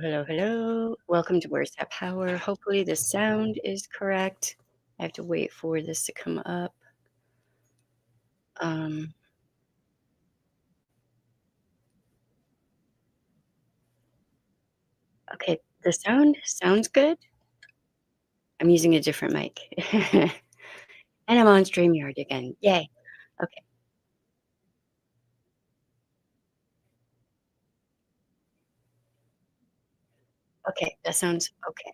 Hello, hello, hello. Welcome to Words That Power. Hopefully, the sound is correct. I have to wait for this to come up. Um, okay, the sound sounds good. I'm using a different mic. And I'm on StreamYard again. Yay. Okay, okay, that sounds okay.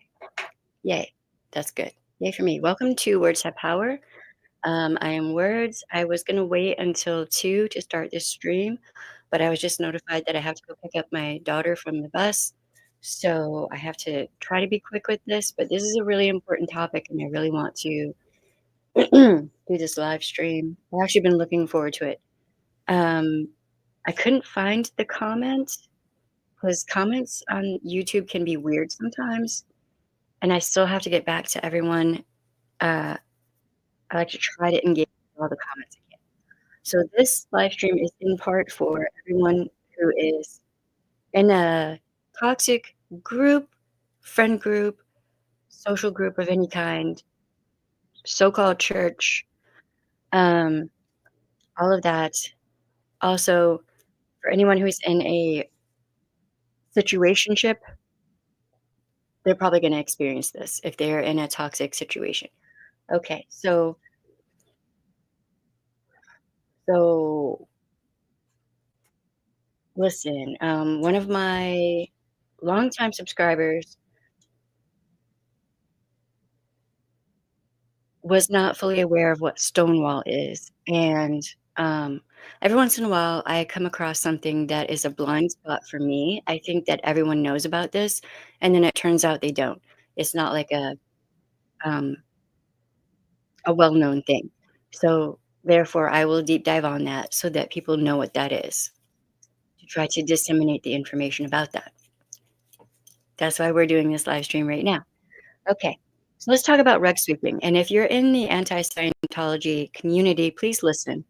Yay. That's good. Yay for me. Welcome to Words That Power. I am Words. I was going to wait until 2 to start this stream, but I was just notified that I have to go pick up my daughter from the bus. So I have to try to be quick with this, but this is a really important topic and I really want to do this live stream. I've actually been looking forward to it. Um, I couldn't find the comments because comments on YouTube can be weird sometimes, and I still have to get back to everyone. Uh, I like to try to engage with all the comments I can. So this live stream is in part for everyone who is in a toxic group, friend group, social group of any kind, so-called church, um, all of that. Also, for anyone who's in a situationship, they're probably going to experience this if they're in a toxic situation. Okay, so listen, one of my longtime subscribers was not fully aware of what Stonewall is, and, every once in a while, I come across something that is a blind spot for me. I think that everyone knows about this, and then it turns out they don't. It's not like um, a well-known thing. So, therefore, I will deep dive on that so that people know what that is, to try to disseminate the information about that. That's why we're doing this live stream right now. Okay, so let's talk about rug sweeping, and if you're in the anti-Scientology community, please listen.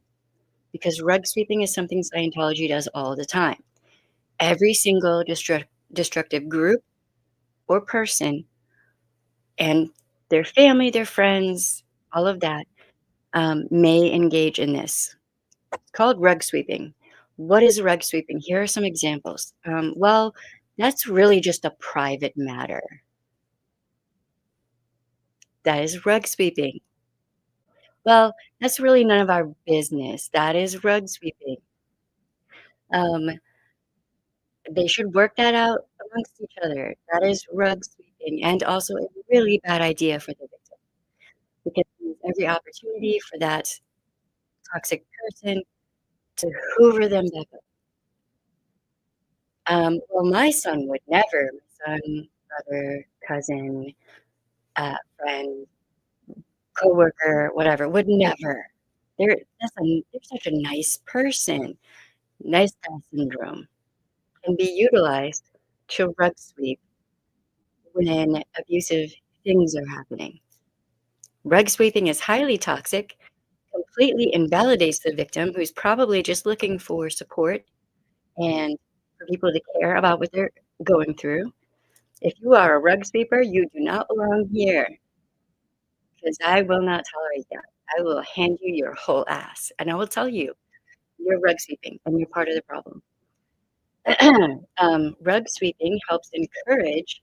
Because rug sweeping is something Scientology does all the time. Every single destructive group or person and their family, their friends, all of that may engage in this. It's called rug sweeping. What is rug sweeping? Here are some examples. Well, that's really just a private matter. That is rug sweeping. Well, that's really none of our business. That is rug sweeping. Um, They should work that out amongst each other. That is rug sweeping and also a really bad idea for the victim because there's every opportunity for that toxic person to hoover them back up. Well, my son would never. My son, brother, cousin, friend, coworker, whatever, would never. They're such a nice person. Nice guy syndrome can be utilized to rug sweep when abusive things are happening. Rug sweeping is highly toxic, completely invalidates the victim who's probably just looking for support and for people to care about what they're going through. If you are a rug sweeper, you do not belong here because I will not tolerate that. I will hand you your whole ass and I will tell you you're rug sweeping and you're part of the problem. Rug sweeping helps encourage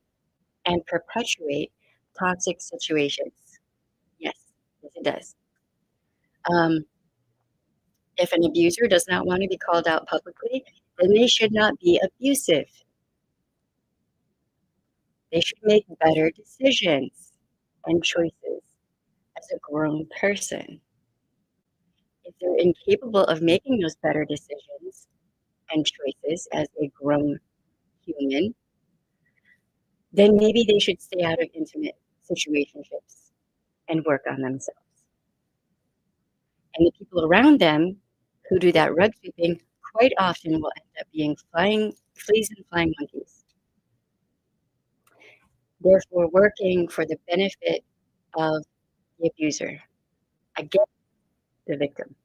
and perpetuate toxic situations. Yes, yes, it does. Um, If an abuser does not want to be called out publicly, then they should not be abusive. They should make better decisions and choices as a grown person. If they're incapable of making those better decisions and choices as a grown human, then maybe they should stay out of intimate situationships and work on themselves. And the people around them who do that rug sweeping quite often will end up being flying fleas and flying monkeys, therefore working for the benefit of the abuser against the victim.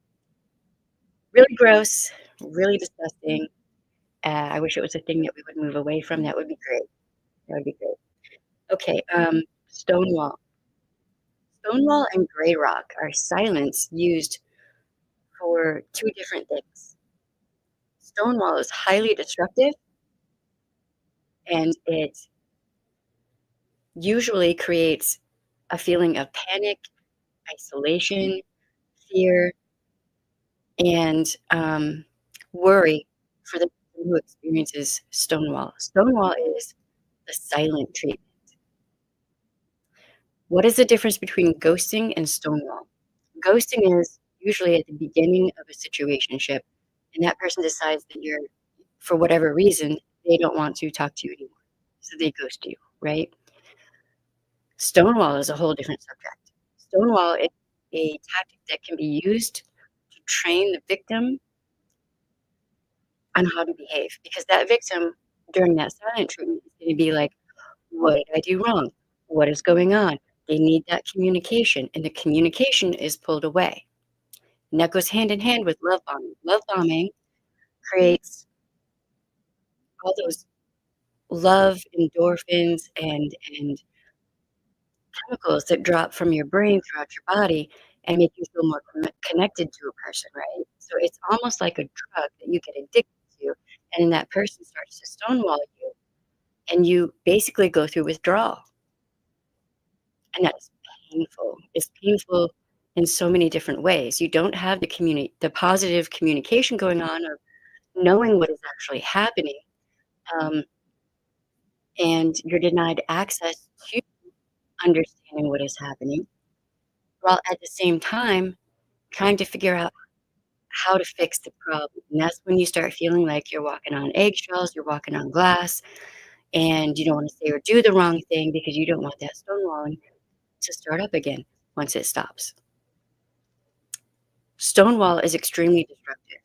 Really gross, really disgusting. I wish it was a thing that we would move away from. That would be great. That would be great. Okay, Stonewall. Stonewall and Greyrock are silence used for two different things. Stonewall is highly destructive and it usually creates a feeling of panic, isolation, fear, and worry for the person who experiences Stonewall. Stonewall is the silent treatment. What is the difference between ghosting and Stonewall? Ghosting is usually at the beginning of a situationship, and that person decides that you're, for whatever reason, they don't want to talk to you anymore. So they ghost you, right? Stonewall is a whole different subject. Stonewall is a tactic that can be used to train the victim on how to behave because that victim during that silent treatment is going to be like, what did I do wrong? What is going on? They need that communication, and the communication is pulled away. And that goes hand in hand with love bombing. Love bombing creates all those love endorphins and chemicals that drop from your brain throughout your body and make you feel more connected to a person, right? So it's almost like a drug that you get addicted to, and then that person starts to stonewall you, and you basically go through withdrawal, and that is painful. It's painful in so many different ways. You don't have the positive communication going on of knowing what is actually happening, um, and you're denied access to understanding what is happening, while at the same time trying to figure out how to fix the problem. And that's when you start feeling like you're walking on eggshells, you're walking on glass, and you don't want to say or do the wrong thing because you don't want that stonewalling to start up again once it stops. Stonewall is extremely destructive.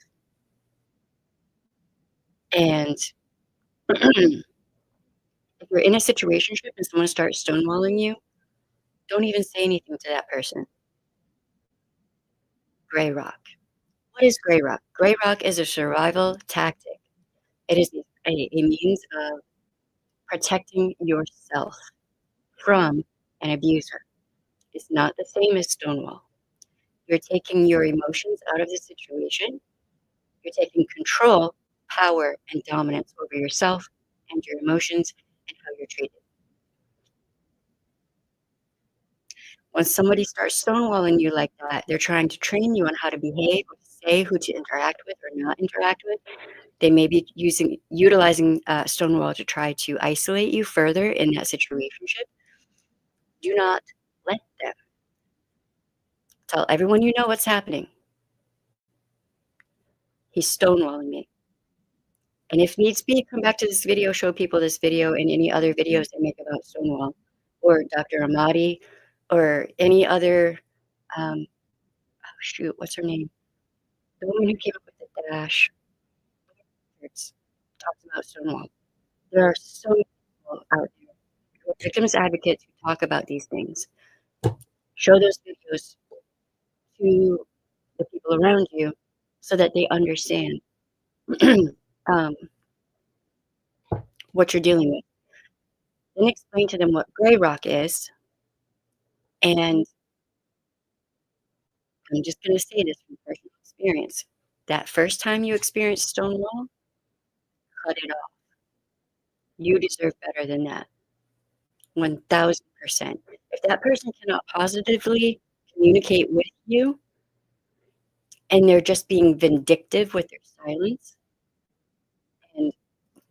And if you're in a situationship and someone starts stonewalling you, don't even say anything to that person. Greyrock. What is Greyrock? Greyrock is a survival tactic. It is a means of protecting yourself from an abuser. It's not the same as Stonewall. You're taking your emotions out of the situation. You're taking control, power, and dominance over yourself and your emotions and how you're treated. When somebody starts stonewalling you like that, they're trying to train you on how to behave, what to say, who to interact with or not interact with. They may be utilizing Stonewall to try to isolate you further in that situationship. Do not let them. Tell everyone you know what's happening. He's stonewalling me. And if needs be, come back to this video, show people this video and any other videos they make about Stonewall or Dr. Amati or any other, oh shoot, what's her name? The woman who came up with the dash talks about Stonewall. There are so many people out there who are victims advocates who talk about these things. Show those videos to the people around you so that they understand um, what you're dealing with. Then explain to them what Greyrock is. And I'm just going to say this from personal experience. That first time you experienced Stonewall, cut it off. You deserve better than that. 1000%. If that person cannot positively communicate with you and they're just being vindictive with their silence and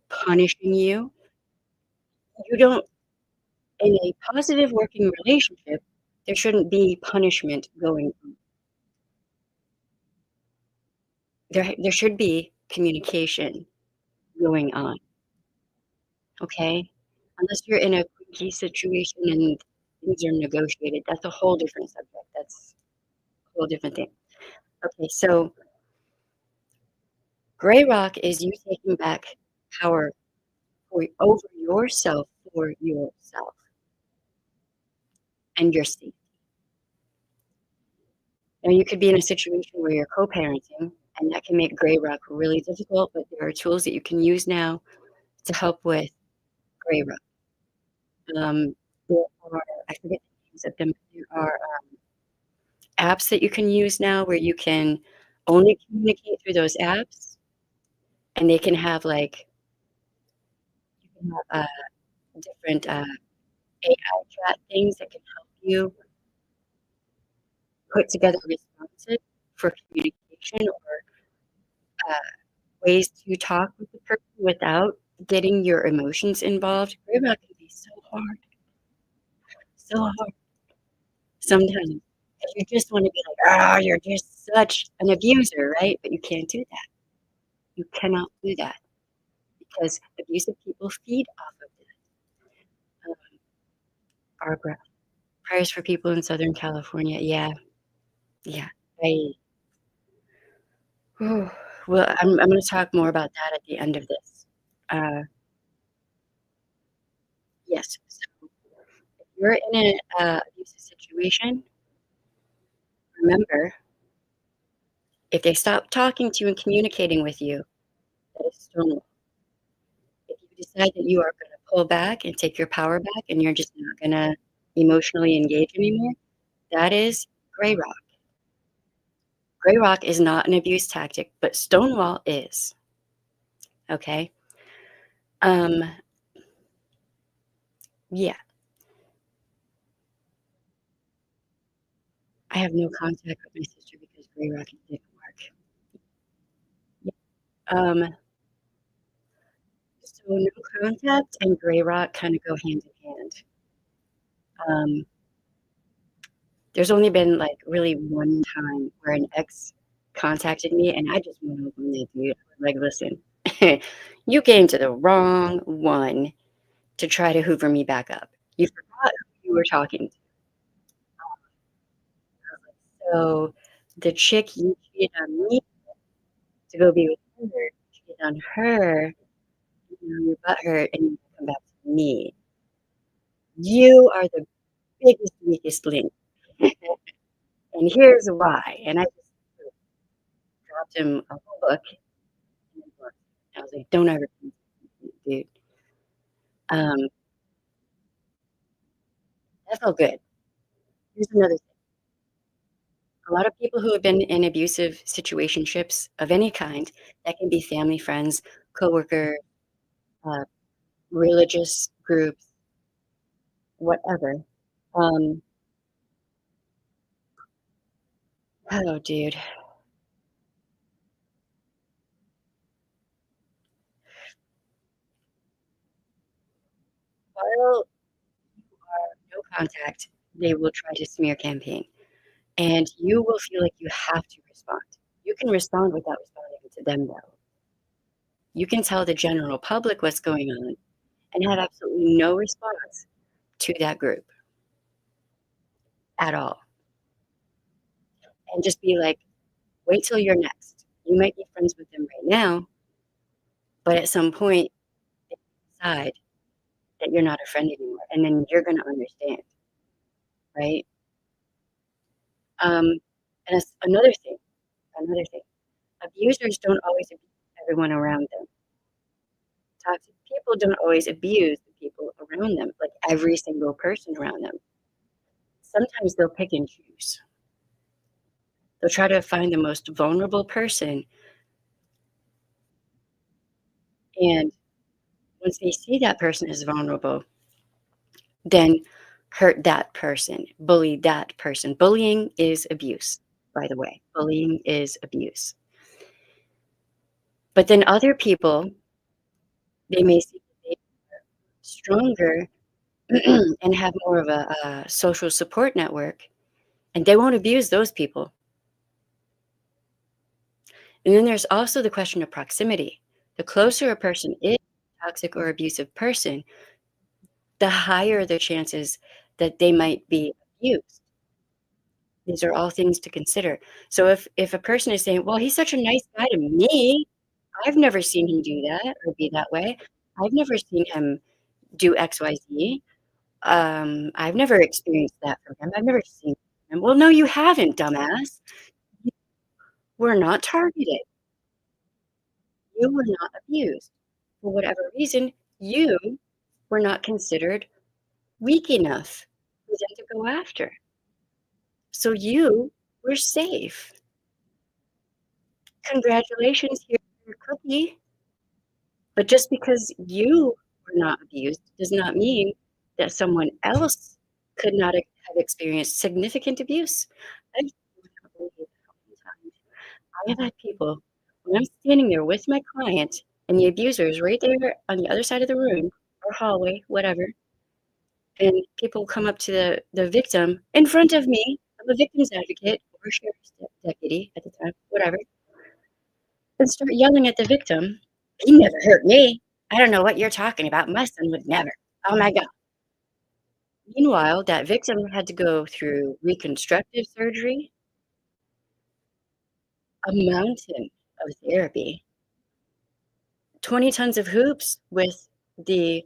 punishing you, you don't, in a positive working relationship, there shouldn't be punishment going on. There should be communication going on, okay? Unless you're in a cookie situation and things are negotiated, that's a whole different subject. That's a whole different thing. Okay, so Greyrock is you taking back power over yourself for yourself and your safety. Now, you could be in a situation where you're co-parenting, and that can make Greyrock really difficult, but there are tools that you can use now to help with Greyrock. Um, there are I forget the names of them, but there are, apps that you can use now where you can only communicate through those apps, and they can have, like you can have, different, AI chat things that can help you put together responses for communication or, uh, ways to talk with the person without getting your emotions involved. Greyrock can be so hard sometimes, 'cause you just wanna be like, "Ah, you're just such an abuser," right? But you can't do that. You cannot do that because abusive people feed off of it. Um, Barbara, prayers for people in Southern California. Yeah, yeah. I whew, well, I'm gonna talk more about that at the end of this. Uh, yes. So if you're in an, abusive situation, remember, if they stop talking to you and communicating with you, that is Stonewall. If you decide that you are gonna pull back and take your power back and you're just not gonna emotionally engage anymore, that is Greyrock. Greyrock is not an abuse tactic, but Stonewall is, okay? Um, yeah, I have no contact with my sister because Greyrock didn't work. Yeah, so no contact and Greyrock kinda go hand in hand. Um, there's only been, like, really one time where an ex contacted me, and I just went over on that dude. I was like, "Listen, you came to the wrong one to try to hoover me back up. You forgot who you were talking to." So, the chick you cheated on me to go be with her, cheated on her, and now you're butthurt and you come back to me. You are the biggest, weakest link, and here's why, and I just sort of dropped him a hook and I was like, "Don't ever come to me, dude." Um, that felt good. Here's another thing. A lot of people who have been in abusive situationships of any kind, that can be family, friends, coworker, uh, religious groups, whatever. Um, oh, dude. While no contact, they will try to smear campaign, and you will feel like you have to respond. You can respond without responding to them, though. You can tell the general public what's going on and have absolutely no response to that group at all, and just be like, "Wait till you're next." You might be friends with them right now, but at some point, they decide that you're not a friend anymore, and then you're gonna understand, right? Um, and another thing, abusers don't always abuse everyone around them. Toxic people don't always abuse the people around them, like every single person around them. Sometimes they'll pick and choose. They'll try to find the most vulnerable person, and once they see that person is vulnerable, then hurt that person, bully that person. Bullying is abuse, by the way. Bullying is abuse. But then other people, they may see that they are stronger and have more of a social support network, and they won't abuse those people. And then there's also the question of proximity. The closer a person is, toxic or abusive person, the higher the chances that they might be abused. These are all things to consider. So if a person is saying, "Well, he's such a nice guy to me. I've never seen him do that or be that way. I've never seen him do XYZ. I've never experienced that from him. I've never seen him." Well, no, you haven't, dumbass. You were not targeted. You were not abused. For whatever reason, you were not considered weak enough for them to go after. So you were safe. Congratulations, here's your cookie. But just because you were not abused does not mean that someone else could not have experienced significant abuse. I cannot believe how many times I have had people, when I'm standing there with my client and the abuser is right there on the other side of the room or hallway, whatever, and people come up to the victim in front of me. I'm a victim's advocate or sheriff's deputy at the time, whatever, and start yelling at the victim. "He never hurt me. I don't know what you're talking about. My son would never. Oh my god." Meanwhile, that victim had to go through reconstructive surgery, a mountain of therapy, 20 tons of hoops the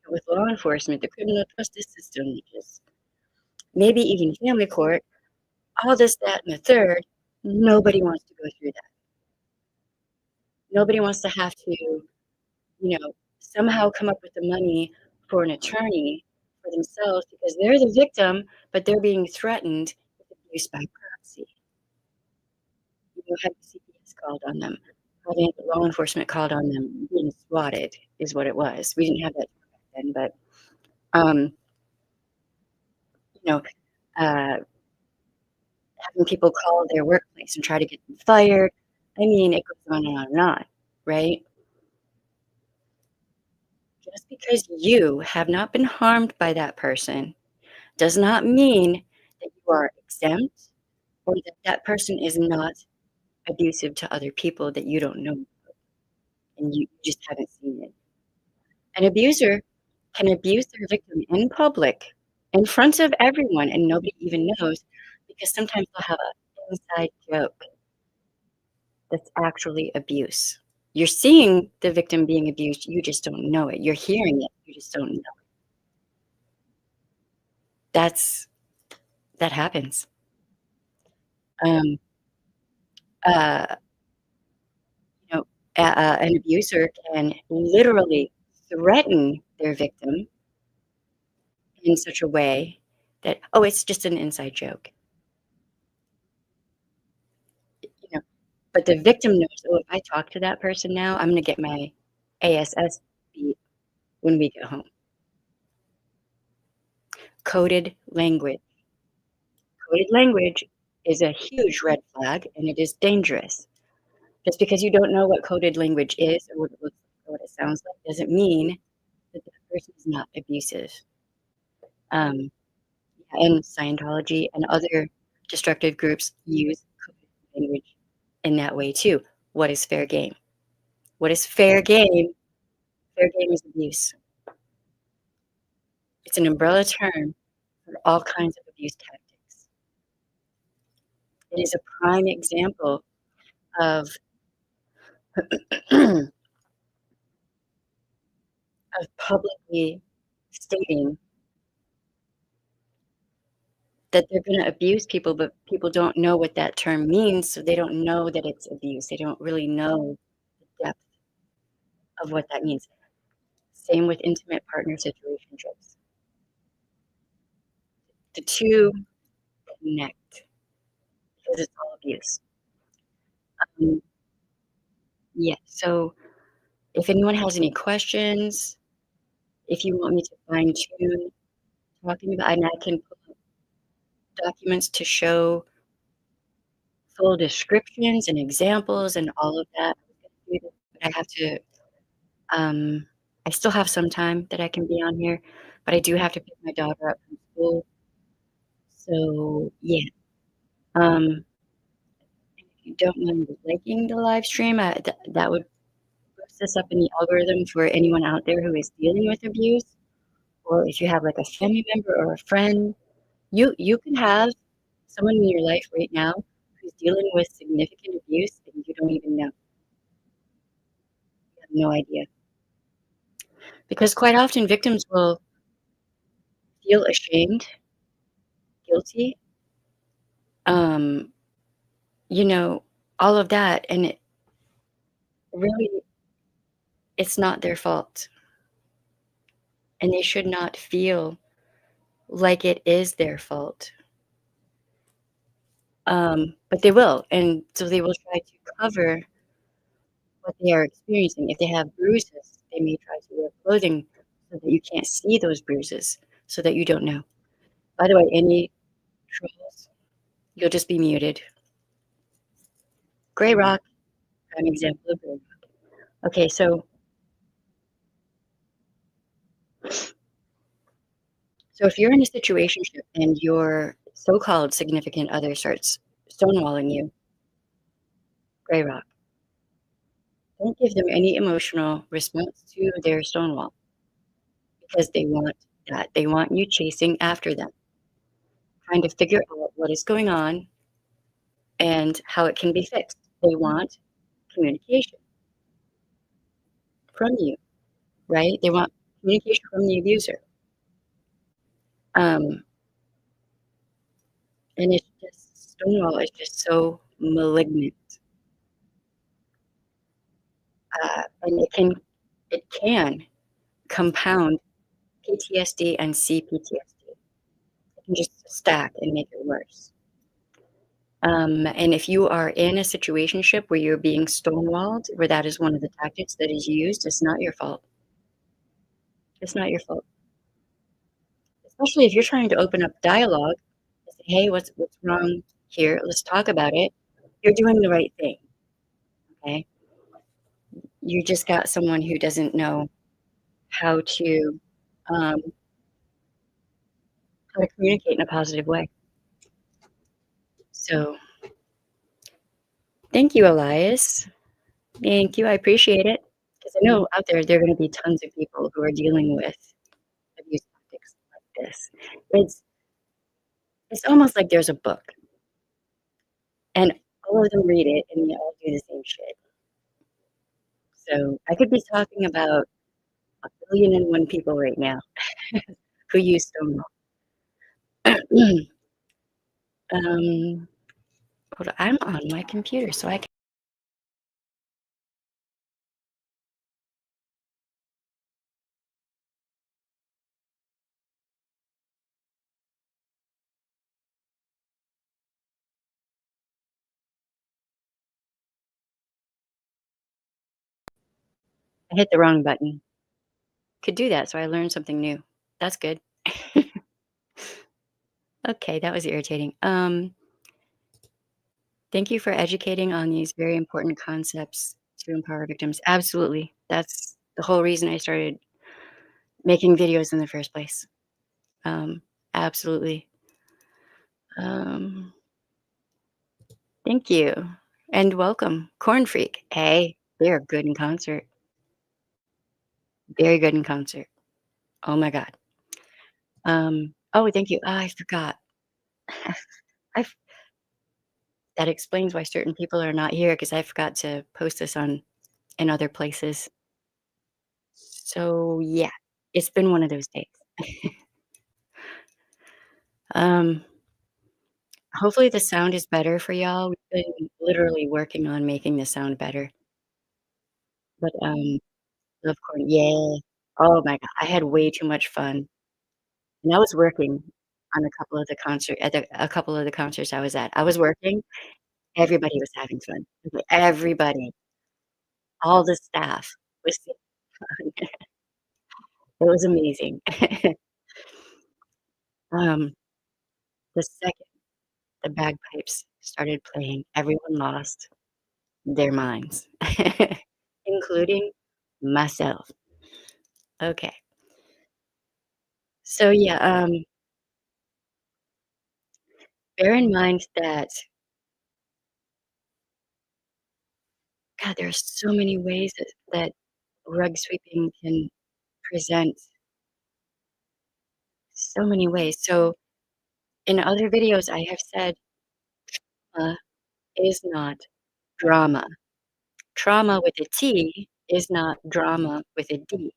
with law enforcement, the criminal justice system, just maybe even family court, all this, that, and the third. Nobody wants to go through that. Nobody wants to have to, somehow come up with the money for an attorney for themselves because they're the victim, but they're being threatened with abuse by proxy. Having CPS called on them, having law enforcement called on them, being swatted is what it was. We didn't have that back then, but, um, you know, uh, having people call their workplace and try to get them fired. I mean, it goes on and on and on, right? Just because you have not been harmed by that person does not mean that you are exempt or that that person is not abusive to other people that you don't know and you just haven't seen it. An abuser can abuse their victim in public, in front of everyone, and nobody even knows because sometimes they'll have an inside joke that's actually abuse. You're seeing the victim being abused, you just don't know it. You're hearing it, you just don't know it. That's that happens. Um, uh, you know, an abuser can literally threaten their victim in such a way that, "Oh, it's just an inside joke," you know? But the victim knows, "Oh, if I talk to that person now, I'm gonna get my ASS beat when we get home." Coded language. Coded language is a huge red flag, and it is dangerous. Just because you don't know what coded language is or what it looks like or what it sounds like doesn't mean that that person is not abusive. Um, yeah, and Scientology and other destructive groups use coded language in that way too. What is fair game? What is fair game? Fair game is abuse. It's an umbrella term for all kinds of abuse tactics. It is a prime example of of publicly stating that they're gonna abuse people, but people don't know what that term means, so they don't know that it's abuse. They don't really know the depth of what that means. Same with intimate partner situationships. The 2 connect because it's all abuse. Um, yeah, so if anyone has any questions, if you want me to fine-tune talking about and I can pull up documents to show full descriptions and examples and all of that, I was gonna do this, but I have to, um I still have some time that I can be on here, but I do have to pick my daughter up from school. So, yeah, if you don't mind liking the live stream, that would boost us up in the algorithm for anyone out there who is dealing with abuse, or if you have, like, a family member or a friend. You can have someone in your life right now who's dealing with significant abuse and you don't even know. You have no idea. Because quite often victims will feel ashamed, guilty, um, you know, all of that, and it really it's not their fault, and they should not feel like it is their fault. But they will, and so they will try to cover what they are experiencing. If they have bruises, they may try to wear clothing so that you can't see those bruises, so that you don't know. By the way, any trolls, you'll just be muted. Greyrock, prime example of Greyrock. Okay, so if you're in a situationship and your so-called significant other starts stonewalling you, Greyrock, don't give them any emotional response to their stonewall because they want that. They want you chasing after them, trying to figure out what is going on and how it can be fixed. They want communication from you, right? They want communication from the abuser. Um, and it's just Stonewall is just so malignant. And it can compound PTSD and CPTSD. It can just stack and make it worse. And if you are in a situationship where you're being stonewalled, where that is one of the tactics that is used, it's not your fault. It's not your fault. Especially if you're trying to open up dialogue and say, "Hey, what's wrong here? Let's talk about it." You're doing the right thing, okay? You just got someone who doesn't know how to, um, how to communicate in a positive way. So, thank you, Elias. Thank you, I appreciate it. Because I know out there are gonna be tons of people who are dealing with abuse tactics like this. It's it's almost like there's a book, and all of them read it, and they all do the same shit. So, I could be talking about 1,000,001 people right now who use Stonewall. Um, hold on, I'm on my computer, so I hit the wrong button. Could do that, so I learned something new. That's good. Okay, that was irritating. Thank you for educating on these very important concepts to empower victims. Absolutely. That's the whole reason I started making videos in the first place. Um, absolutely. Um, thank you. And welcome. Corn Freak. Hey, they are good in concert. Very good in concert. Oh my God. Oh, thank you. Ah, I forgot. I that explains why certain people are not here because I forgot to post this on in other places. So yeah, it's been one of those days. Um, hopefully the sound is better for y'all. We've been literally working on making the sound better. But of course, yeah. Oh my God, I had way too much fun, and I was working on a couple of the concerts I was at. I was working. Everybody was having fun. Okay, everybody, all the staff was it was amazing. Um, the second the bagpipes started playing, everyone lost their minds, including myself. Okay. So, yeah, bear in mind that, God, there's so many ways that rug sweeping can present so many ways. So, in other videos, I have said, is not drama. Trauma with a T is not drama with a D.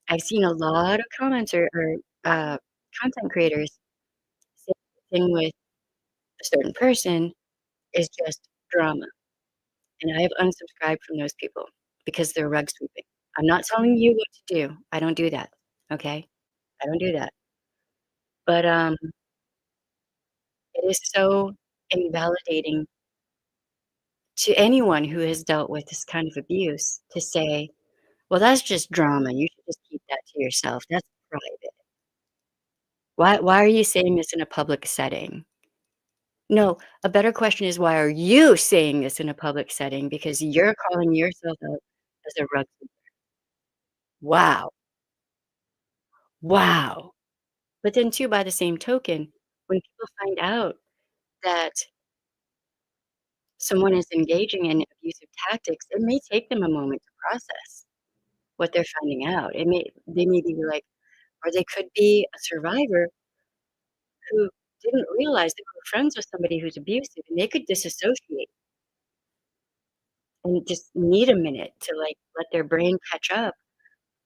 I've seen a lot of comments or content creators say the thing with a certain person is just drama, and I have unsubscribed from those people because they're rug sweeping. I'm not telling you what to do. I don't do that, okay? I don't do that. But, it is so invalidating to anyone who has dealt with this kind of abuse to say, "Well, that's just drama, you should just keep that to yourself, that's private. Why are you saying this in a public setting?" No, a better question is, why are you saying this in a public setting? Because you're calling yourself out as a rug. Wow, wow. But then too, by the same token, when people find out that someone is engaging in abusive tactics, it may take them a moment to process what they're finding out. They may be like, or they could be a survivor who didn't realize they were friends with somebody who's abusive, and they could disassociate and just need a minute to, like, let their brain catch up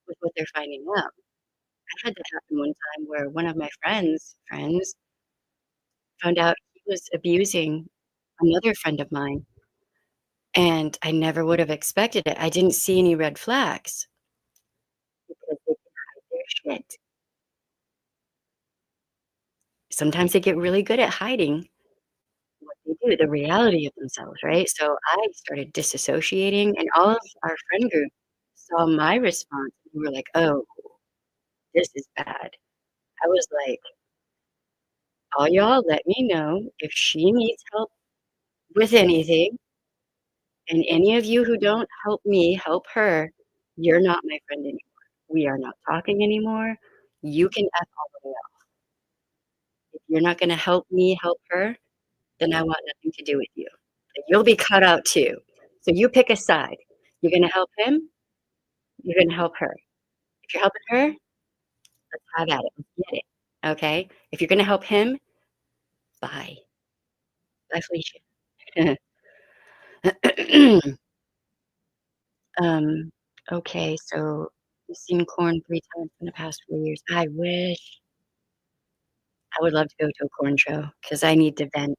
with what they're finding out. I had that happen one time where one of my friends found out he was abusing another friend of mine, and I never would have expected it. I didn't see any red flags because they can hide their shit. Sometimes they get really good at hiding what they do, the reality of themselves, right? So I started disassociating, and all of our friend group saw my response, and we were like, "Oh, this is bad." I was like, "All y'all let me know if she needs help with anything, and any of you who don't help me help her, you're not my friend anymore. We are not talking anymore. You can F all the way off. If you're not gonna help me help her, then I want nothing to do with you. Like, you'll be cut out too. So you pick a side. You're gonna help him, you're gonna help her. If you're helping her, let's have at it. Let's get it. Okay? If you're gonna help him, bye. Bye, Felicia." Um, okay, so you've seen corn 3 times in the past 4 years. I wish. I would love to go to a corn show because I need to vent,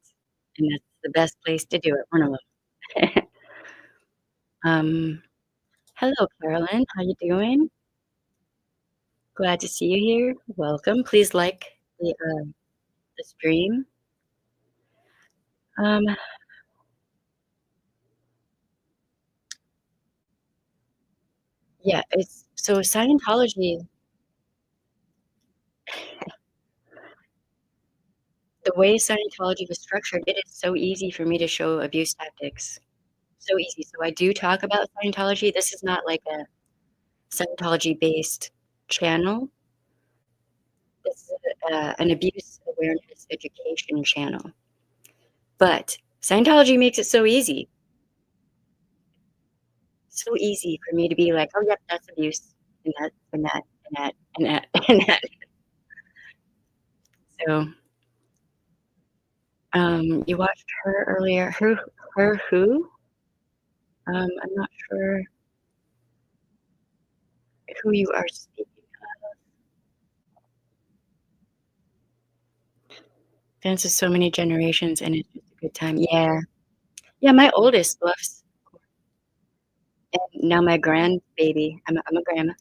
and that's the best place to do it, one of them. Um, hello, Carolyn. How you doing? Glad to see you here. Welcome. Please like the stream. Um, yeah, it's so Scientology, the way Scientology was structured, it is so easy for me to show abuse tactics. So easy. So I do talk about Scientology. This is not like a Scientology-based channel. This is an abuse awareness education channel. But Scientology makes it so easy for me to be like, "Oh, yep, that's abuse, and that, and that, and that, and that, and that." So, you watched her earlier. Her who? I'm not sure who you are speaking. Dances so many generations, and it's just a good time. Yeah. Yeah, my oldest loves, and now my grandbaby, I'm a grandma,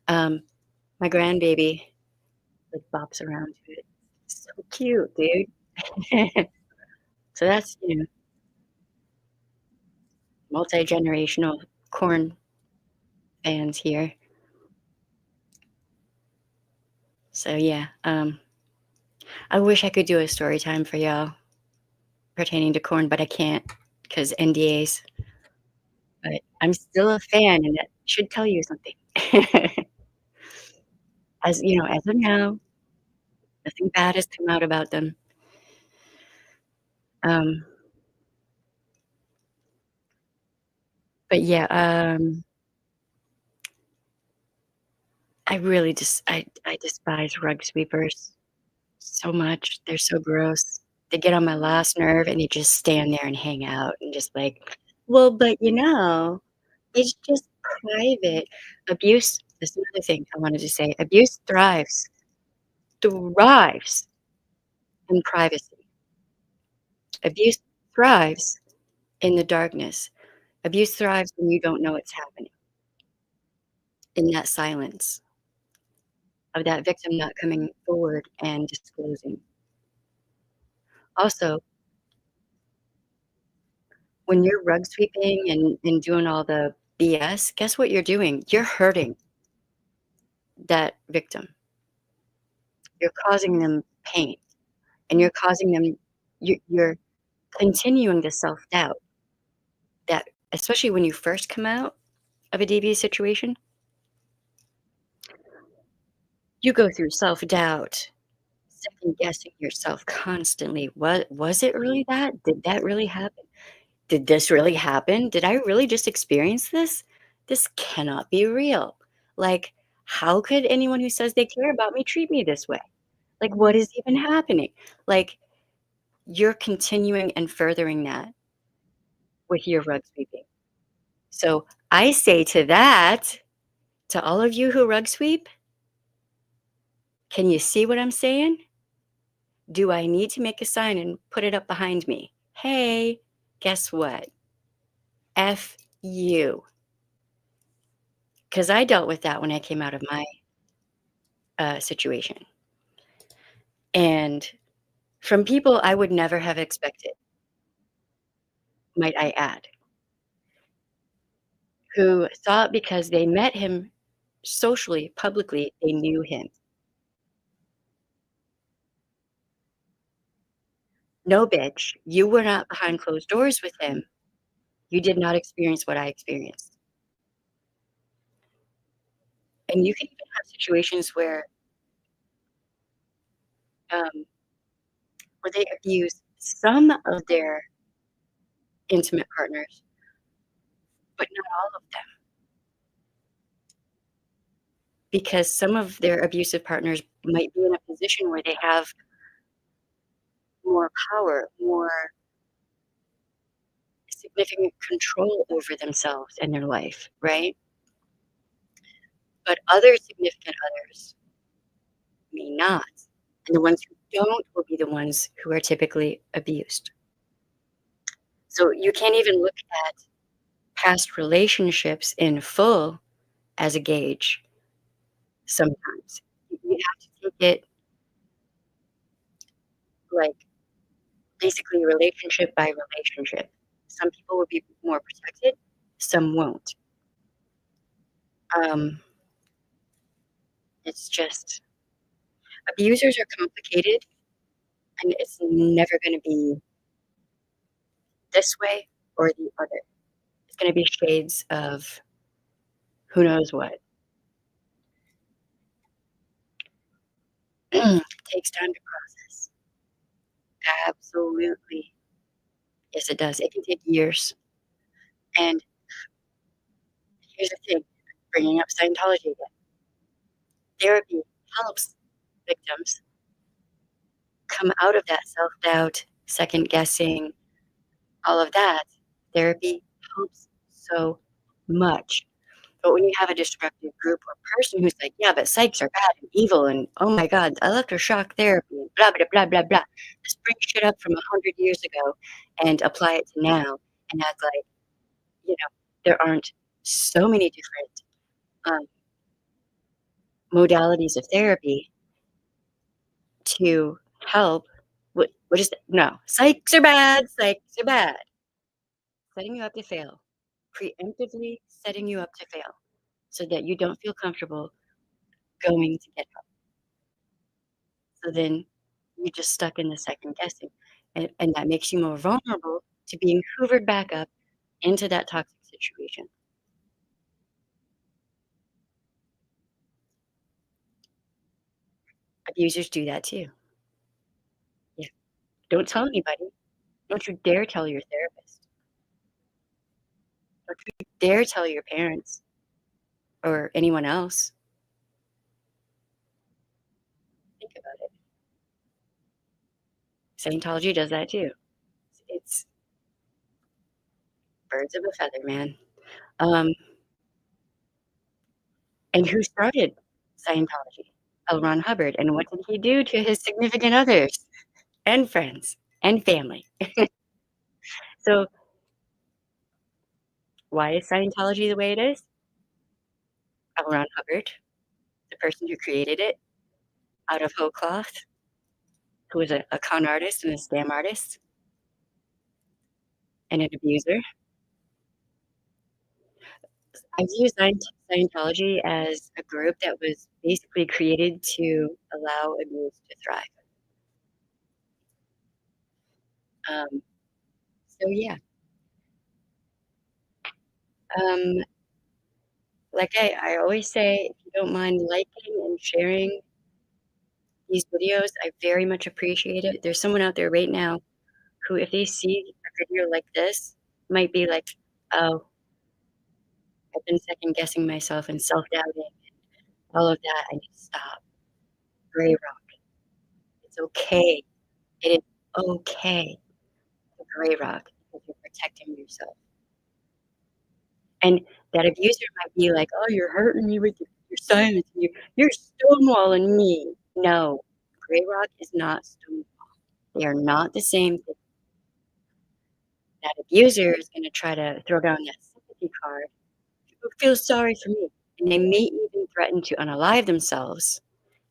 um, my grandbaby, like, bops around to it. So cute, dude. So that's, multi-generational corn fans here. So, yeah, I wish I could do a story time for y'all pertaining to corn, but I can't because NDAs. But I'm still a fan, and that should tell you something. As of now, nothing bad has come out about them. Um, but yeah, I really just I despise rug sweepers so much. They're so gross. They get on my last nerve, and they just stand there and hang out and just like, "Well, but, it's just private." Abuse That's another thing I wanted to say. Abuse thrives in privacy. Abuse thrives in the darkness. Abuse thrives when you don't know it's happening, in that silence. of that victim not coming forward and disclosing. Also, when you're rug sweeping and doing all the BS, guess what you're doing? You're hurting that victim. You're causing them pain, and you're causing them you're continuing the self-doubt that especially when you first come out of a devious situation, you go through self-doubt, second guessing yourself constantly. "What was it really that? Did that really happen? Did this really happen? Did I really just experience this? This cannot be real. Like, how could anyone who says they care about me treat me this way? Like, what is even happening?" Like, you're continuing and furthering that with your rug sweeping. So, I say to that, to all of you who rug sweep, can you see what I'm saying? Do I need to make a sign and put it up behind me? Hey, guess what? F you. Because I dealt with that when I came out of my situation. And from people I would never have expected, might I add, who thought because they met him socially, publicly, they knew him. No, bitch, you were not behind closed doors with him. You did not experience what I experienced. And you can even have situations um, where they abuse some of their intimate partners, but not all of them, because some of their abusive partners might be in a position where they have more power, more significant control over themselves and their life, right? But other significant others may not. And the ones who don't will be the ones who are typically abused. So you can't even look at past relationships in full as a gauge sometimes. You have to take it like basically relationship by relationship. Some people will be more protected, some won't. Um, it's just abusers are complicated and it's never going to be this way or the other. It's going to be shades of who knows what. Takes time to process. Absolutely. Yes, it does. It can take years. And here's the thing, bringing up Scientology again. Therapy helps victims come out of that self-doubt, second guessing, all of that. Therapy helps so much. But when you have a destructive group or person who's like, "Yeah, but psychs are bad and evil, and oh my god, electroshock therapy, and blah, blah, blah, blah, blah." Just bring shit up from 100 years ago and apply it to now and act like, you know, there aren't so many different, um, modalities of therapy to help. What is that? No, psychs are bad, psychs are bad. Setting you up to fail. Preemptively setting you up to fail so that you don't feel comfortable going to get help. So then you're just stuck in the second guessing, and that makes you more vulnerable to being hoovered back up into that toxic situation. Abusers do that too. Yeah. Don't tell anybody. Don't you dare tell your therapist. Don't you dare tell your parents or anyone else. Think about it. Scientology does that too. It's birds of a feather, man. Um, and who started Scientology? L. Ron Hubbard. And what did he do to his significant others and friends and family? So why is Scientology the way it is? L. Ron Hubbard. the person who created it out of whole cloth, who was a con artist and a scam artist and an abuser. I view Scientology as a group that was basically created to allow abuse to thrive. Um, so yeah, um, like I always say, if you don't mind liking and sharing these videos, I very much appreciate it. There's someone out there right now who, if they see a video like this, might be like, "Oh, I've been second guessing myself and self-doubting, all of that. I need to stop. Greyrock. It's okay. It is okay to Greyrock because you're protecting yourself." And that abuser might be like, "Oh, you're hurting me with your silence. You're stonewalling me." No, Greyrock is not Stonewall. They are not the same thing. That abuser is gonna try to throw down that sympathy card. "Who feels sorry for me?" And they may even threaten to unalive themselves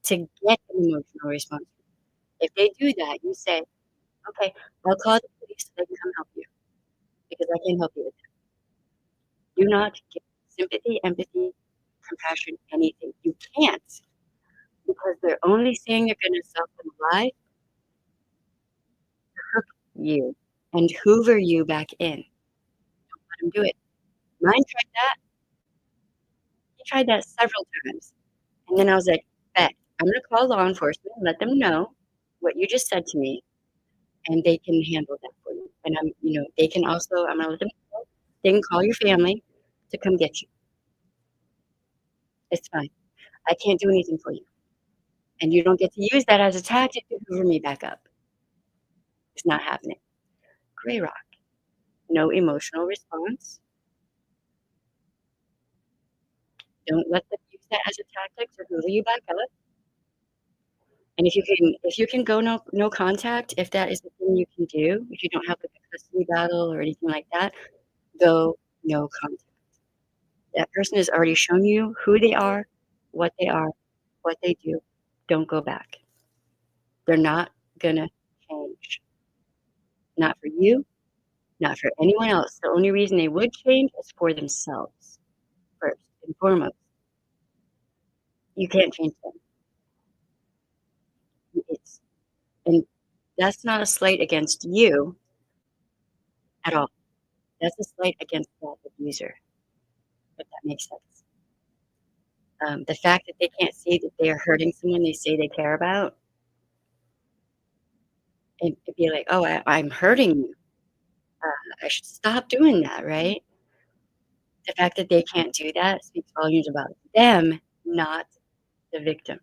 to get an emotional response. If they do that, you say, "Okay, I'll call the police so they can come help you because I can't help you with that." Do not give sympathy, empathy, compassion, anything. You can't because they're only saying they're gonna self-unalive you and hoover you back in. Let them do it. Mine tried that. He tried that several times. And then I was like, "Bet, I'm gonna call law enforcement and let them know what you just said to me, and they can handle that for you." And they can also I'm gonna let them know they can call your family to come get you. It's fine. I can't do anything for you, and you don't get to use that as a tactic to hoover me back up. It's not happening. Gray rock. No emotional response. Don't let them use that as a tactic to hoover you back up. And if you can go no contact, if that is the thing you can do, if you don't have, like, a custody battle or anything like that, go no contact. That person has already shown you who they are, what they do. Don't go back. They're not gonna change. Not for you, not for anyone else. The only reason they would change is for themselves, first and foremost. You can't change them. It's and that's not a slight against you at all. That's a slight against that abuser, if that makes sense. The fact that they can't see that they are hurting someone they say they care about and to be like, "Oh, I'm hurting you. I should stop doing that," right? The fact that they can't do that speaks volumes about them, not the victim.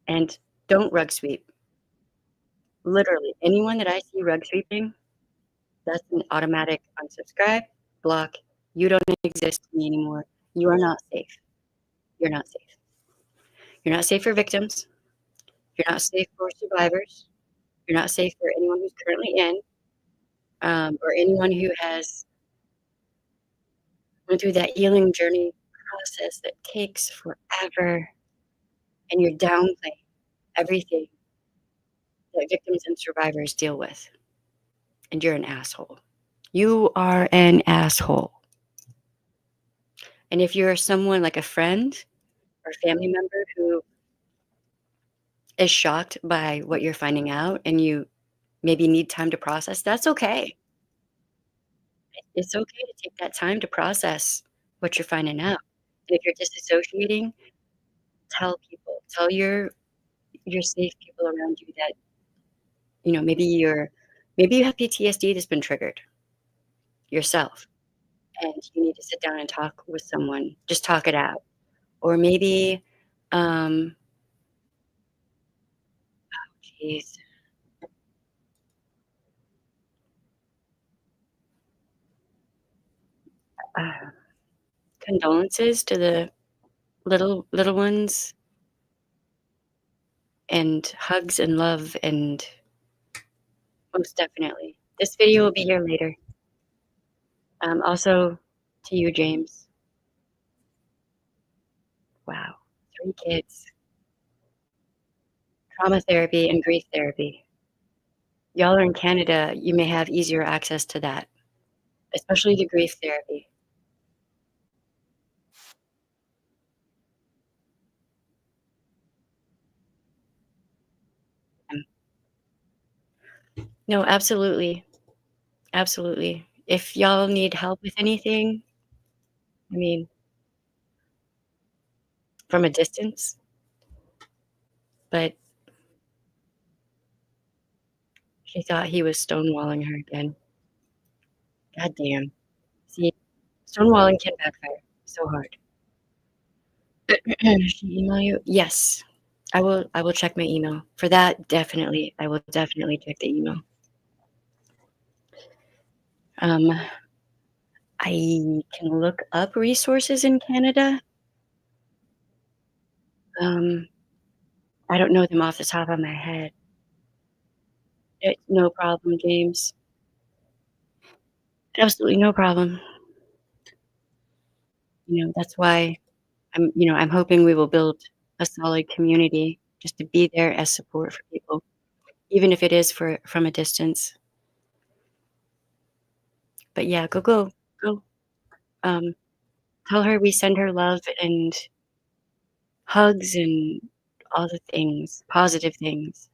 And don't rug sweep. Literally, anyone that I see rug sweeping, that's an automatic unsubscribe, block. You don't exist to me anymore. You are not safe. You're not safe. You're not safe for victims. You're not safe for survivors. You're not safe for anyone who's currently in, or anyone who has went through that healing journey process that takes forever, and you're downplaying everything that victims and survivors deal with, and you're an asshole. You are an asshole. And if you're someone like a friend or family member who is shocked by what you're finding out and you maybe need time to process, that's okay. It's okay to take that time to process what you're finding out. And if you're disassociating, tell people. Tell your safe people around you that, maybe you have PTSD that's been triggered yourself, and you need to sit down and talk with someone. Just talk it out. Or maybe, um, geez, uh, condolences to the little ones, and hugs and love, and most definitely. This video will be here later. Also to you, James. Wow. 3 kids, trauma therapy and grief therapy. Y'all are in Canada, you may have easier access to that, especially the grief therapy. Um, no, absolutely, absolutely. If y'all need help with anything, I mean, from a distance, but she thought he was stonewalling her again. God damn. See, stonewalling can backfire so hard. She email you? Yes. I will check my email. For that, definitely. I will definitely check the email. Um, I can look up resources in Canada. Um, I don't know them off the top of my head. It's no problem, James. Absolutely no problem. That's why I'm hoping we will build a solid community just to be there as support for people, even if it is from a distance. But yeah, go. Um, Tell her we send her love and hugs and all the things, positive things.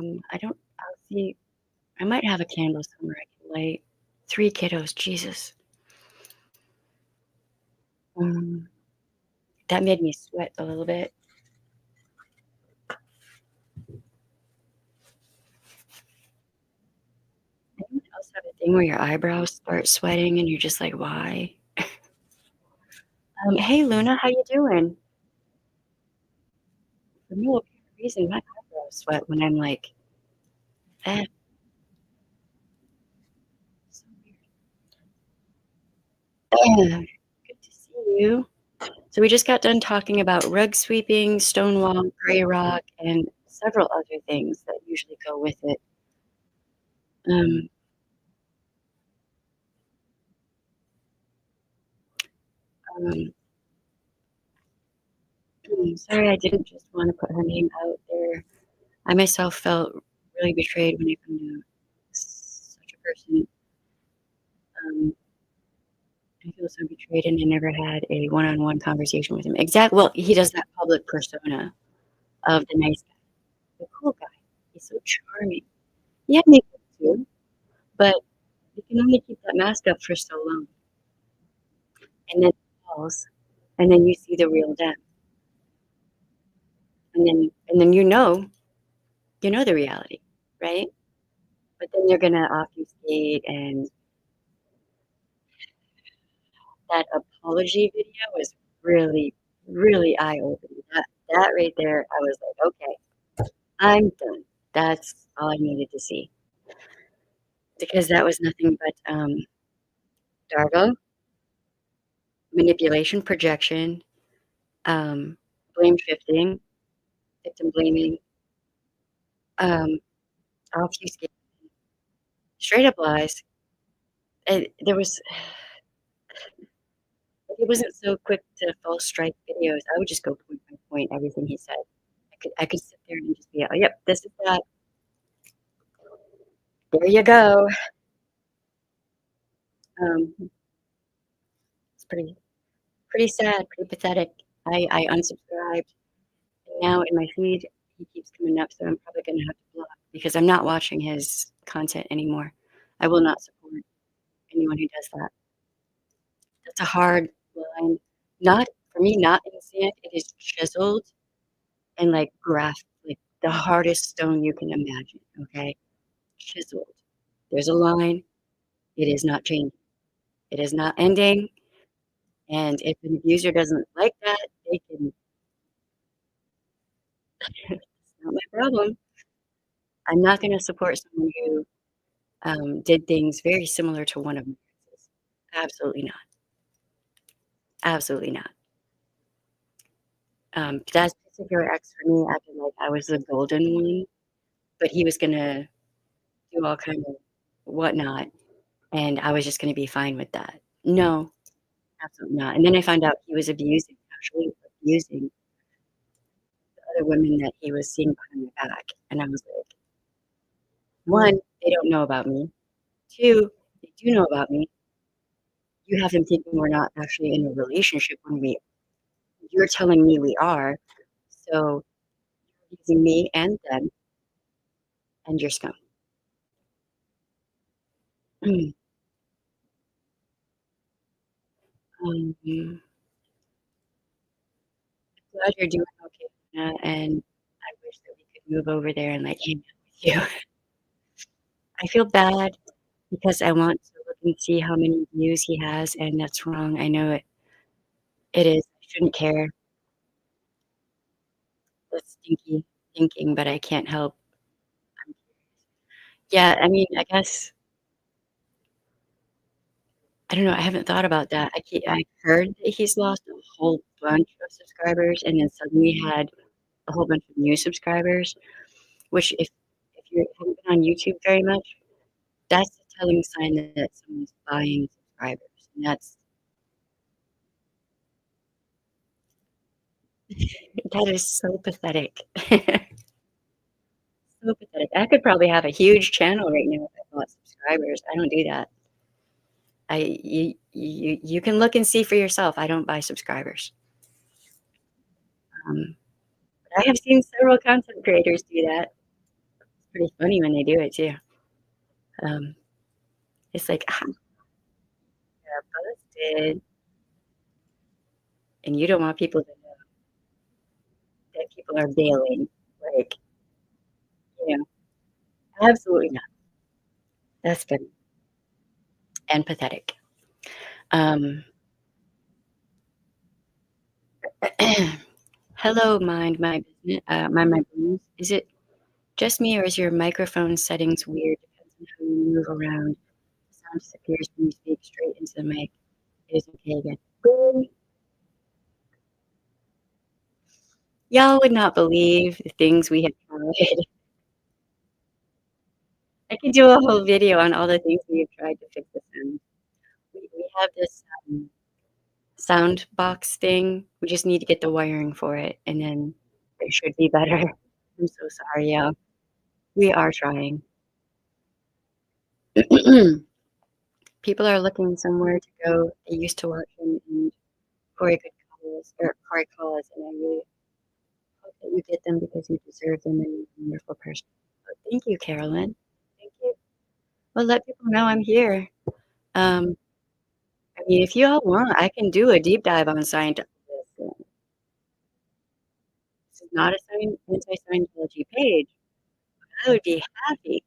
I'll see. I might have a candle somewhere I can light. 3 kiddos, Jesus. Um, that made me sweat a little bit. Anyone else have a thing where your eyebrows start sweating and you're just like, "Why?" Hey, Luna, how you doing? For no apparent reason, my eyebrows sweat when I'm like, "Eh, so weird." Good to see you. So we just got done talking about rug sweeping, Stonewall, Greyrock, and several other things that usually go with it. Um, um, Sorry I didn't just wanna put her name out there. I myself felt really betrayed when I found out such a person. Um, I feel so betrayed, and I never had a one-on-one conversation with him. Well, he does that public persona of the nice guy, the cool guy. He's so charming. He had makeup too, but you can only keep that mask up for so long, and then it falls, and then you see the real them, and then you know the reality, right? But then they're gonna obfuscate, and that apology video was really, really eye-opening. That right there, I was like, "Okay, I'm done." That's all I needed to see because that was nothing but, Dargo, manipulation, projection, um, blame shifting, victim blaming, um, obfuscation, straight up lies. There was if he wasn't so quick to false strike videos, I would just go point by point everything he said. I could sit there and just be, "Oh, yep, this is that. There you go." It's pretty sad, pretty pathetic. I unsubscribed, and now in my feed, he keeps coming up, so I'm probably gonna have to block because I'm not watching his content anymore. I will not support anyone who does that. That's a hard line. Not for me, not in sand, it is chiseled and, like, graphed, like, the hardest stone you can imagine, okay? Chiseled. There's a line, it is not changing. It is not ending, and if an abuser doesn't like that, they can it's not my problem. I'm not gonna support someone who, did things very similar to one of my exes. Absolutely not. Absolutely not. That particular ex for me acted like I was the golden one, but he was gonna do all kind of whatnot, and I was just gonna be fine with that. No, absolutely not, and then I found out he was abusing, actually. using other women that he was seeing behind my back, and I was like, 1, they don't know about me. 2, they do know about me. You have them thinking we're not actually in a relationship when you're telling me we are, so you're using me and them, and you're scum. Um, glad you're doing okay, and I wish that we could move over there and, like, hang out with you. I feel bad because I want to look and see how many views he has, and that's wrong. I know it is. I shouldn't care. That's stinky thinking, but I can't help. Yeah, I mean, I guess I don't know, I haven't thought about that. I heard that he's lost a whole bunch of subscribers and then suddenly had a whole bunch of new subscribers, which if you haven't been on YouTube very much, that's a telling sign that someone's buying subscribers, and that is so pathetic. So pathetic. I could probably have a huge channel right now if I bought subscribers. I don't do that. You can look and see for yourself. I don't buy subscribers. Um, but I have seen several content creators do that. It's pretty funny when they do it too. Um, it's like, "Ah, got busted," and you don't want people to know that people are bailing. Like, you know, absolutely not. That's funny and pathetic. Um, hello, mind my business. Is it just me, or is your microphone settings weird? Depends on how you move around. The sound disappears when you speak straight into the mic. It is okay again. Boom. Y'all would not believe the things we have tried. I could do a whole video on all the things we have tried to fix the sound. We have this sound box thing. We just need to get the wiring for it, and then it should be better. I'm so sorry, y'all. We are trying. People are looking somewhere to go. They used to watch him and Corey calls, and I really hope that you get them because you deserve them and you're a wonderful person. So thank you, Carolyn. Thank you. Well, let people know I'm here. Um, I mean, if you all want, I can do a deep dive on Scientology. This is not a anti-Scientology page. I would be happy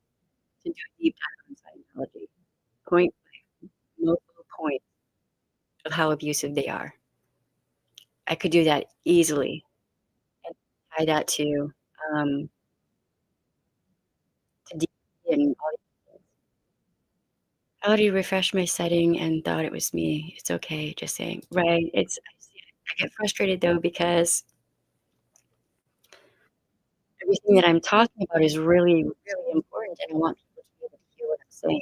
to do a deep dive on Scientology. Point multiple points of how abusive they are. I could do that easily and tie that um, to DD and all these things. I already refreshed my setting and thought it was me. It's okay, just saying. Right. I get frustrated though because everything that I'm talking about is really, really important and I want people to be able to hear what I'm saying.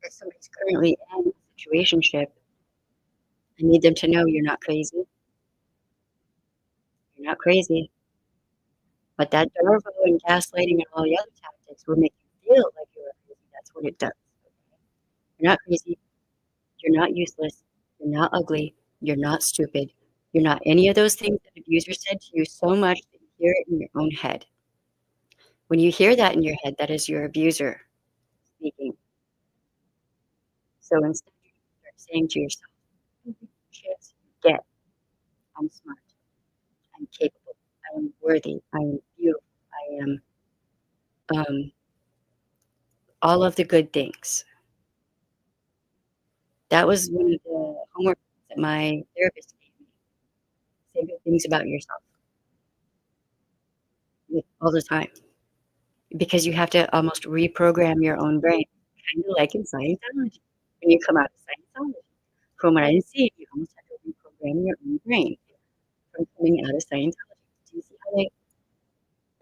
If somebody's currently in a situationship, I need them to know you're not crazy. You're not crazy. But that Darvo and gaslighting and all the other tactics will make you feel like you're crazy. That's what it does. You're not crazy. You're not useless. You're not ugly. You're not stupid. You're not any of those things that abusers said to you so much that you hear it in your own head. When you hear that in your head, that is your abuser speaking. So instead, you start saying to yourself, "Shit, get. I'm smart. I'm capable. I am worthy. I am beautiful. I am all of the good things." That was one of the homework that my therapist gave me. Say good things about yourself all the time because you have to almost reprogram your own brain, kind of like in Scientology. When you come out of Scientology, from what I see, you almost have to reprogram your own brain from coming out of Scientology. Do you see how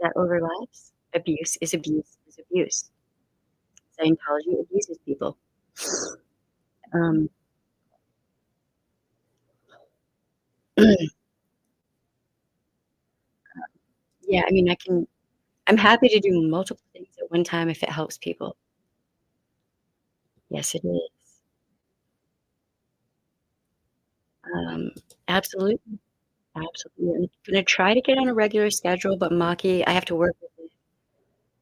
that overlaps? Abuse is abuse is abuse. Scientology abuses people. Um, Yeah, I mean, I'm happy to do multiple things at one time if it helps people. Yes, it is. Um, absolutely, absolutely. I'm gonna try to get on a regular schedule, but Maki, I have to work with the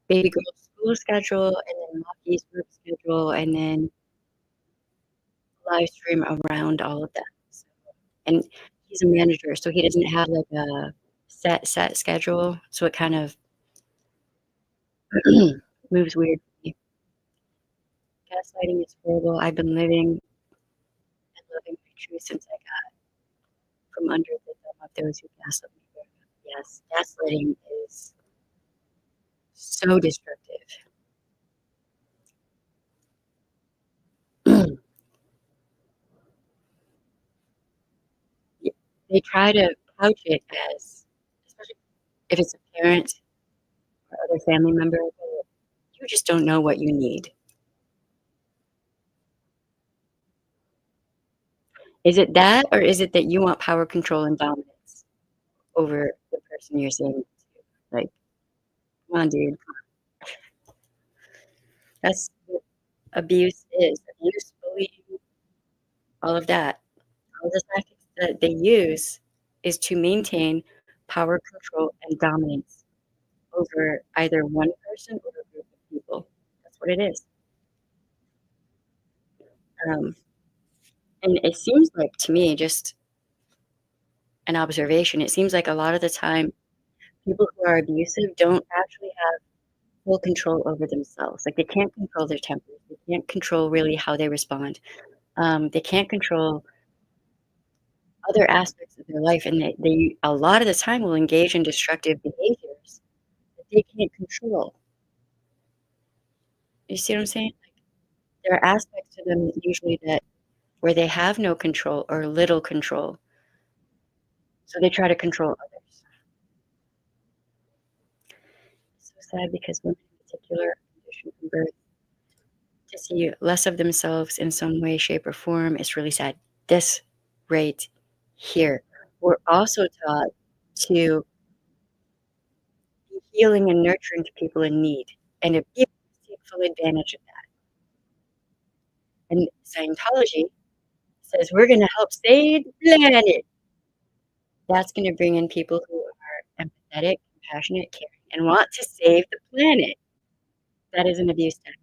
baby girl's school schedule and then Maki's work schedule and then live stream around all of that. So, and he's a manager, so he doesn't have like a set schedule, so it kind of moves weird for me. Gaslighting is horrible. I've been living and living my truth since I got from under the thumb of those who gaslit me growing up. Yes, gaslighting is so destructive. Y They try to couch it as, especially if it's a parent or other family member, that you just don't know what you need. Is it that, or is it that you want power, control, and dominance over the person you're saying it to? Like, come on, dude. That's what abuse is. Abuse, bullying, all of that. All the tactics that they use is to maintain power, control, and dominance over either one person or a group of people. That's what it is. Um, and it seems like to me, just an observation, it seems like a lot of the time, people who are abusive don't actually have full control over themselves. Like, they can't control their tempers. They can't control really how they respond. They can't control other aspects of their life, and they a lot of the time will engage in destructive behaviors that they can't control. You see what I'm saying? There are aspects to them usually that where they have no control or little control, so they try to control others. It's so sad because women in particular are conditioned from birth to see less of themselves in some way, shape, or form. It's really sad. This right here. We're also taught to be healing and nurturing to people in need, and abuse take full advantage of that. And Scientology says, "We're gonna help save the planet." That's gonna bring in people who are empathetic, compassionate, caring, and want to save the planet. That is an abuse tactic.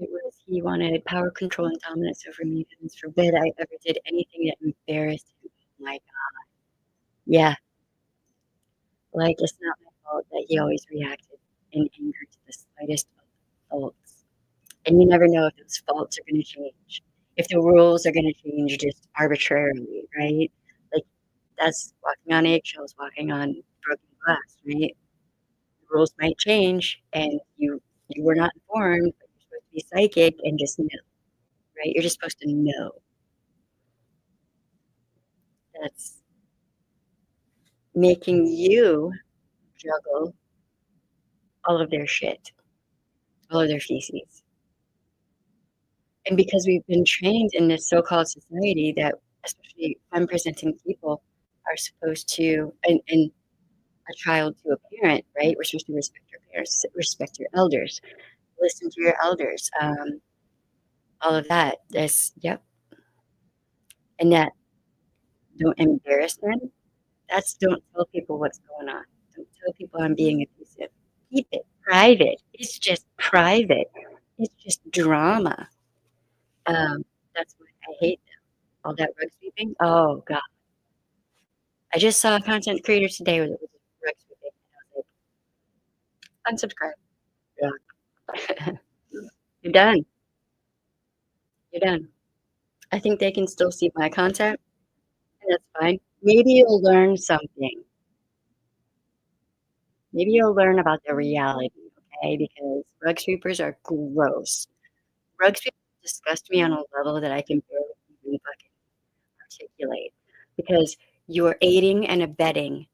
It was he wanted power, control, and dominance over me. Heavens forbid I ever did anything that embarrassed him. Oh my god. Yeah, like, it's not my fault that he always reacted in anger to the slightest of faults. And you never know if those faults are gonna change, if the rules are gonna change just arbitrarily, right? Like, that's walking on eggshells, walking on broken glass, right? The rules might change, and you were not informed, but you're supposed to be psychic and just know, right? You're just supposed to know. That's making you juggle all of their shit, all of their feces. And because we've been trained in this so-called society that especially femme-presenting people are supposed to and a child to a parent, right? We're supposed to respect our parents, respect your elders, listen to your elders, all of that. This yep, and that don't embarrass them. That's don't tell people what's going on. Don't tell people I'm being abusive. Keep it private. It's just private. It's just drama. That's why I hate them. All that rug sweeping. Oh god. I just saw a content creator today that was rug sweeping, and I was like, unsubscribe. Yeah. You're done. You're done. I think they can still see my content, and that's fine. Maybe you'll learn something. Maybe you'll learn about the reality, okay? Because rug sweepers are gross. Rug sweepers disgust me on a level that I can barely even fucking articulate because you're aiding and abetting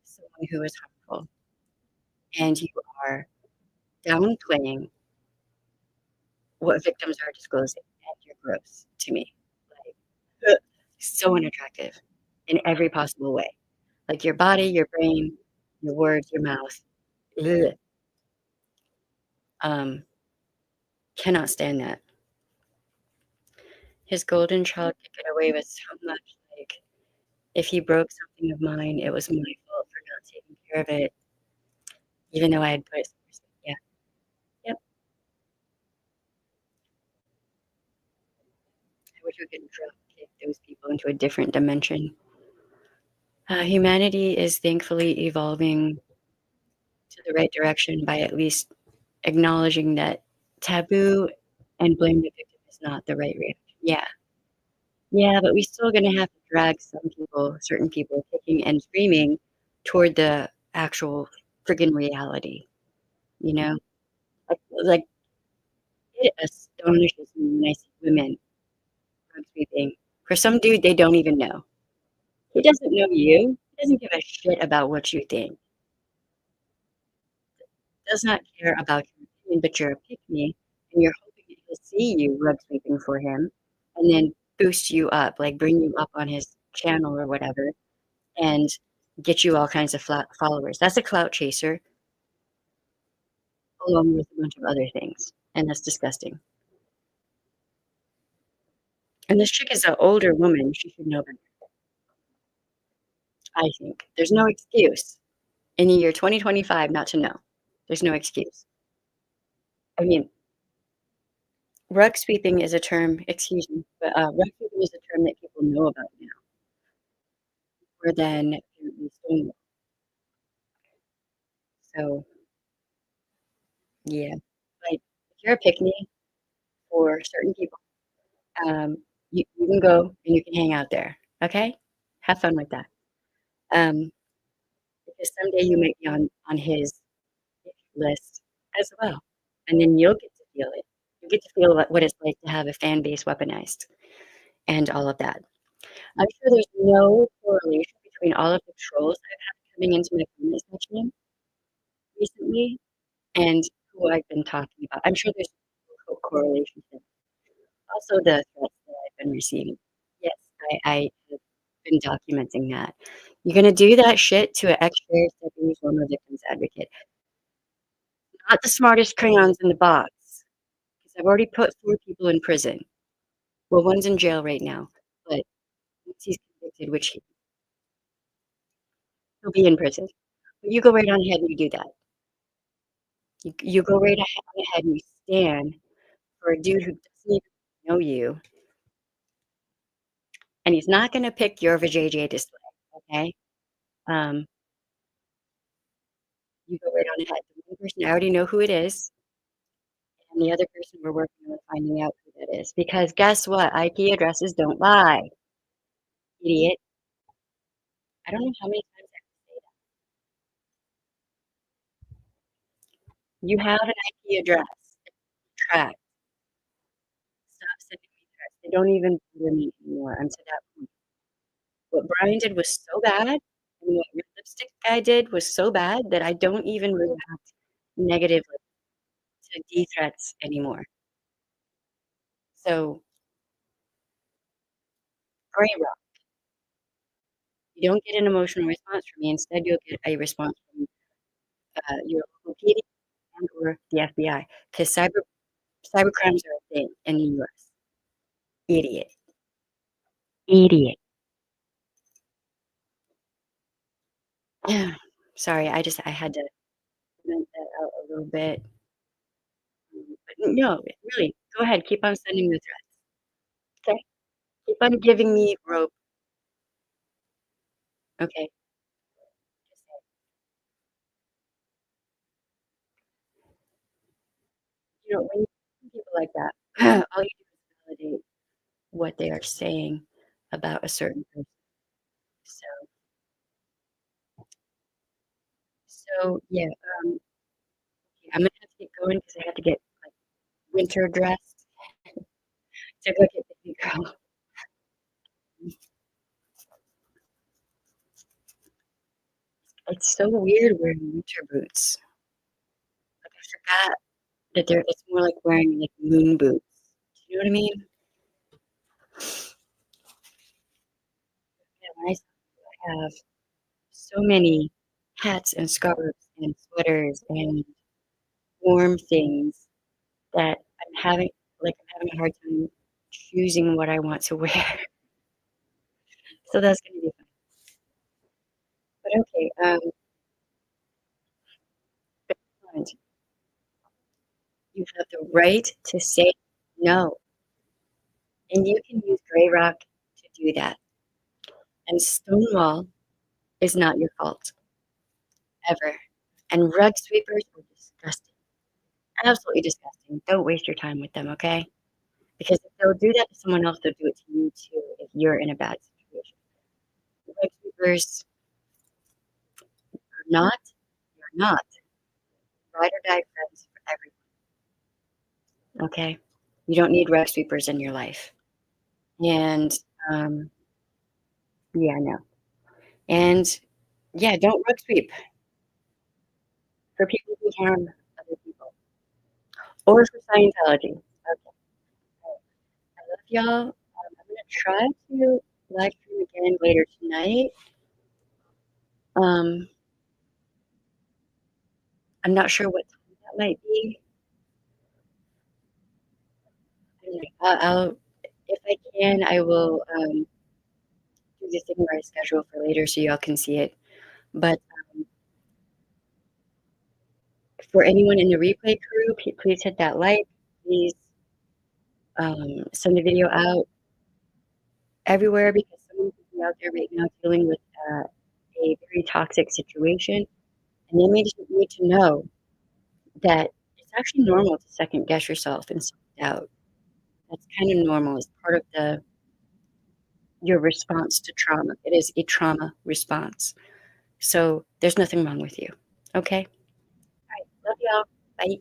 someone who is harmful, and you are downplaying what victims are disclosing, and you're gross to me. Like, ugh, so unattractive in every possible way. Like your body, your brain, your words, your mouth. Ugh. Um, cannot stand that. His golden child could get away with so much. Like, if he broke something of mine, it was my fault for not taking care of it, even though I had put it. Yeah, yep. I wish we could drop kick those people into a different dimension. Humanity is thankfully evolving to the right direction by at least acknowledging that taboo and blame the victim is not the right reaction. Yeah. Yeah, but we still gonna have to drag some people, certain people kicking and screaming toward the actual friggin' reality, you know? Like, it astonishes me when I see women rug sweeping for some dude they don't even know. He doesn't know you. He doesn't give a shit about what you think. Does not care about your opinion, but you're a pick me, and you're hoping that he'll see you rug sweeping for him and then boost you up, like bring you up on his channel or whatever, and get you all kinds of followers. That's a clout chaser, along with a bunch of other things, and that's disgusting. And this chick is an older woman. She should know better, I think. There's no excuse in the year 2025 not to know. There's no excuse. I mean, rug sweeping is a term, excuse me, but rug sweeping is a term that people know about now more than apparently Stonewall. So, yeah, like if you're a pick me for certain people, you can go and you can hang out there. Okay, have fun with that. Um, because someday you might be on his list as well, and then you'll get to feel it. You get to feel what it's like to have a fan base weaponized and all of that. I'm sure there's no correlation between all of the trolls I've had coming into my comment section recently and who I've been talking about. I'm sure there's no correlation there. Also, the threats that I've been receiving. Yes, I have been documenting that. You're gonna do that shit to an ex-sheriff deputy former victims advocate. Not the smartest crayons in the box, 'cause I've already put 4 people in prison. Well, one's in jail right now, but once he's convicted, which he'll be in prison. But you go right on ahead and you do that. You go right ahead and you stand for a dude who doesn't even know you, and he's not gonna pick your vajayjay display, okay? Um, you go right on ahead. The one person, I already know who it is, and the other person we're working on finding out who that is, because guess what? IP addresses don't lie, idiot. I don't know how many times I have to say that. You have an IP address. It's tracked. Stop sending me threats. They don't even bother me anymore. I'm to that point. What Brian did was so bad, and what Red Lipstick guy did was so bad that I don't even react negatively to D threats anymore. So, Greyrock, you don't get an emotional response from me. Instead, you'll get a response from your local PD and or the FBI, because cybercrimes are a thing in the US. Idiot. Idiot. Sorry, I had to vent that out a little bit. But no, really, go ahead, keep on sending the threats, okay? Keep on giving me rope, okay? Just saying. You know, when you see people like that, all you do is validate what they are saying about a certain person. So yeah, um, I'm gonna have to get going because I have to get, like, winter dressed to go get the big girl. It's so weird wearing winter boots. Like, I forgot. that they're it's more like wearing, like, moon boots. Do you know what I mean? Yeah, when I have so many hats and scarves and sweaters and warm things that I'm having a hard time choosing what I want to wear. So that's gonna be fun. But okay, you have the right to say no, and you can use Greyrock to do that. And Stonewall is not your fault, ever. And rug sweepers are disgusting, absolutely disgusting. Don't waste your time with them, okay? Because if they'll do that to someone else, they'll do it to you too if you're in a bad situation. Rug sweepers are not you're not ride or die friends for everyone, okay? You don't need rug sweepers in your life. And, um, yeah, no. And, yeah, don't rug sweep for people who harm other people or for Scientology. Okay, I love y'all. I'm gonna try to live stream again later tonight. Um, I'm not sure what time that might be. I don't know. I'll if I can, I will, do the thing where I schedule for later so y'all can see it. But, for anyone in the replay crew, please hit that like. Please, send the video out everywhere because someone could be out there right now dealing with, a very toxic situation, and they may just need to know that it's actually normal to second guess yourself and self-doubt. That's kind of normal. It's part of the your response to trauma. It is a trauma response. So there's nothing wrong with you. Okay? All right. Love y'all. Bye.